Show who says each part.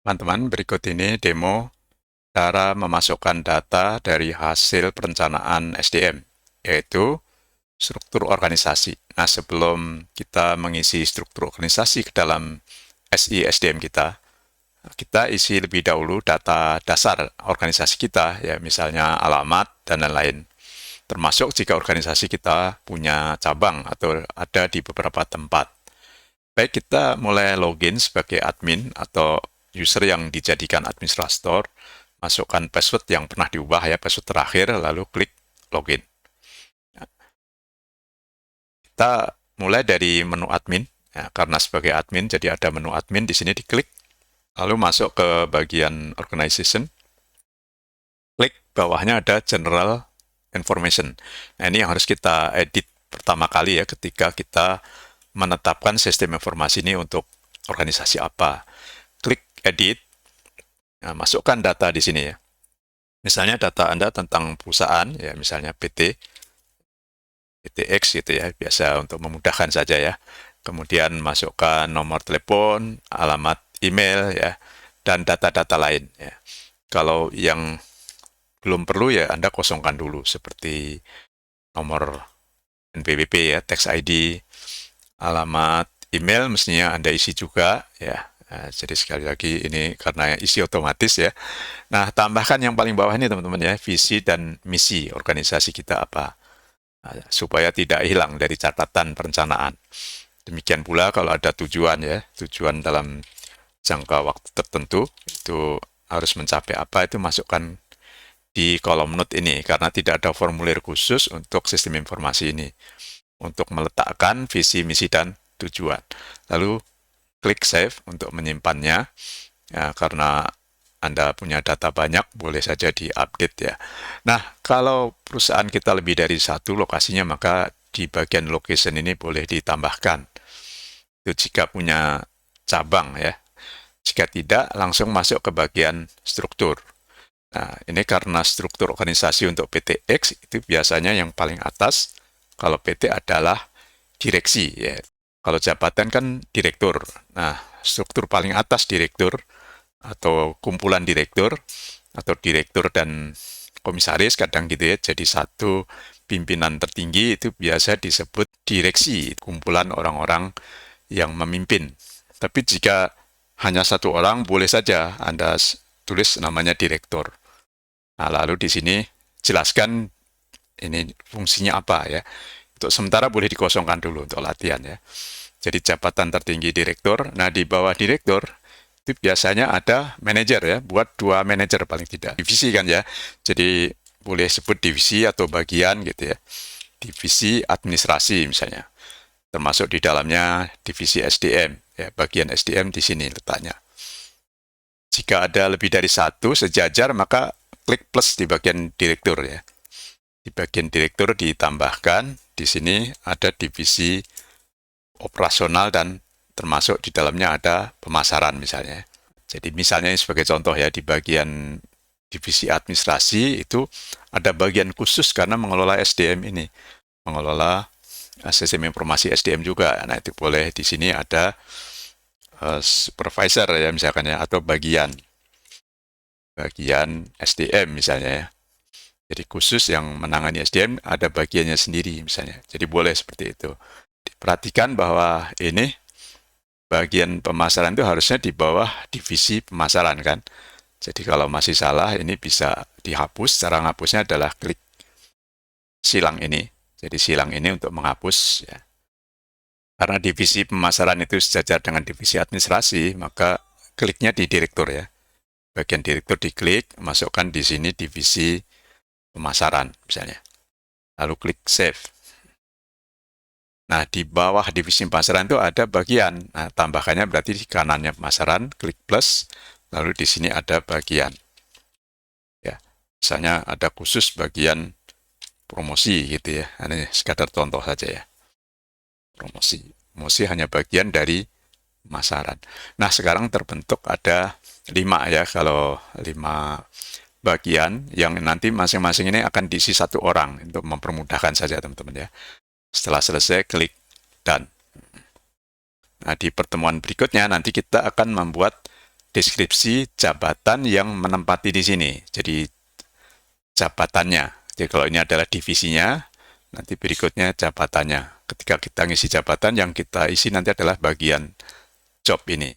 Speaker 1: Teman-teman, berikut ini demo cara memasukkan data dari hasil perencanaan SDM, yaitu struktur organisasi. Nah, sebelum kita mengisi struktur organisasi ke dalam SI SDM kita isi lebih dahulu data dasar organisasi kita, ya misalnya alamat dan lain-lain. Termasuk jika organisasi kita punya cabang atau ada di beberapa tempat. Baik, kita mulai login sebagai admin atau user yang dijadikan administrator, masukkan password yang pernah diubah ya, password terakhir, lalu klik login. Kita mulai dari menu admin, ya, karena sebagai admin, jadi ada menu admin di sini diklik, lalu masuk ke bagian organization, klik bawahnya ada general information. Nah, ini yang harus kita edit pertama kali ya, ketika kita menetapkan sistem informasi ini untuk organisasi apa. Klik edit, nah, masukkan data di sini ya. Misalnya data Anda tentang perusahaan, ya misalnya PTX gitu ya, biasa untuk memudahkan saja ya. Kemudian masukkan nomor telepon, alamat email ya, dan data-data lain ya. Kalau yang belum perlu ya Anda kosongkan dulu, seperti nomor NPWP ya, tax ID, alamat email mestinya Anda isi juga ya. Nah, jadi sekali lagi ini karena isi otomatis ya. Nah, tambahkan yang paling bawah ini teman-teman ya, visi dan misi organisasi kita apa. Nah, supaya tidak hilang dari catatan perencanaan. Demikian pula kalau ada tujuan ya, tujuan dalam jangka waktu tertentu, itu harus mencapai apa, itu masukkan di kolom note ini, karena tidak ada formulir khusus untuk sistem informasi ini, untuk meletakkan visi, misi, dan tujuan. Lalu klik save untuk menyimpannya, ya, karena Anda punya data banyak, boleh saja diupdate ya. Nah, kalau perusahaan kita lebih dari satu lokasinya, maka di bagian location ini boleh ditambahkan. Itu jika punya cabang ya. Jika tidak, langsung masuk ke bagian struktur. Nah, ini karena struktur organisasi untuk PTX itu biasanya yang paling atas, kalau PT adalah direksi ya. Kalau jabatan kan direktur. Nah, struktur paling atas direktur, atau kumpulan direktur, atau direktur dan komisaris kadang gitu ya, jadi satu pimpinan tertinggi itu biasa disebut direksi, kumpulan orang-orang yang memimpin. Tapi jika hanya satu orang, boleh saja Anda tulis namanya direktur. Nah, lalu di sini jelaskan ini fungsinya apa ya. Untuk sementara boleh dikosongkan dulu untuk latihan ya. Jadi jabatan tertinggi direktur. Nah, di bawah direktur itu biasanya ada manajer ya, buat 2 manajer paling tidak. Divisi kan ya, jadi boleh sebut divisi atau bagian gitu ya. Divisi administrasi misalnya, termasuk di dalamnya divisi SDM, ya bagian SDM di sini letaknya. Jika ada lebih dari satu sejajar, maka klik plus di bagian direktur ya. Di bagian direktur ditambahkan, di sini ada divisi operasional dan termasuk di dalamnya ada pemasaran misalnya. Jadi misalnya sebagai contoh ya, di bagian divisi administrasi itu ada bagian khusus karena mengelola SDM ini, mengelola sistem informasi SDM juga. Nah, itu boleh di sini ada supervisor ya misalkan ya, atau bagian SDM misalnya ya. Jadi khusus yang menangani SDM ada bagiannya sendiri misalnya. Jadi boleh seperti itu. Perhatikan bahwa ini bagian pemasaran itu harusnya di bawah divisi pemasaran kan. Jadi kalau masih salah ini bisa dihapus. Cara menghapusnya adalah klik silang ini. Jadi silang ini untuk menghapus ya. Karena divisi pemasaran itu sejajar dengan divisi administrasi, maka kliknya di direktur ya. Bagian direktur diklik, masukkan di sini divisi pemasaran misalnya. Lalu klik save. Nah, di bawah divisi pemasaran itu ada bagian. Nah, tambahkannya berarti di kanannya pemasaran, klik plus, lalu di sini ada bagian. Ya, misalnya ada khusus bagian promosi gitu ya. Ini sekadar contoh saja ya. Promosi. Promosi hanya bagian dari pemasaran. Nah, sekarang terbentuk ada 5 ya, kalau 5 bagian yang nanti masing-masing ini akan diisi satu orang untuk mempermudahkan saja teman-teman ya. Setelah selesai, klik done. Nah, di pertemuan berikutnya nanti kita akan membuat deskripsi jabatan yang menempati di sini. Jadi jabatannya. Jadi kalau ini adalah divisinya, nanti berikutnya jabatannya. Ketika kita ngisi jabatan, yang kita isi nanti adalah bagian job ini.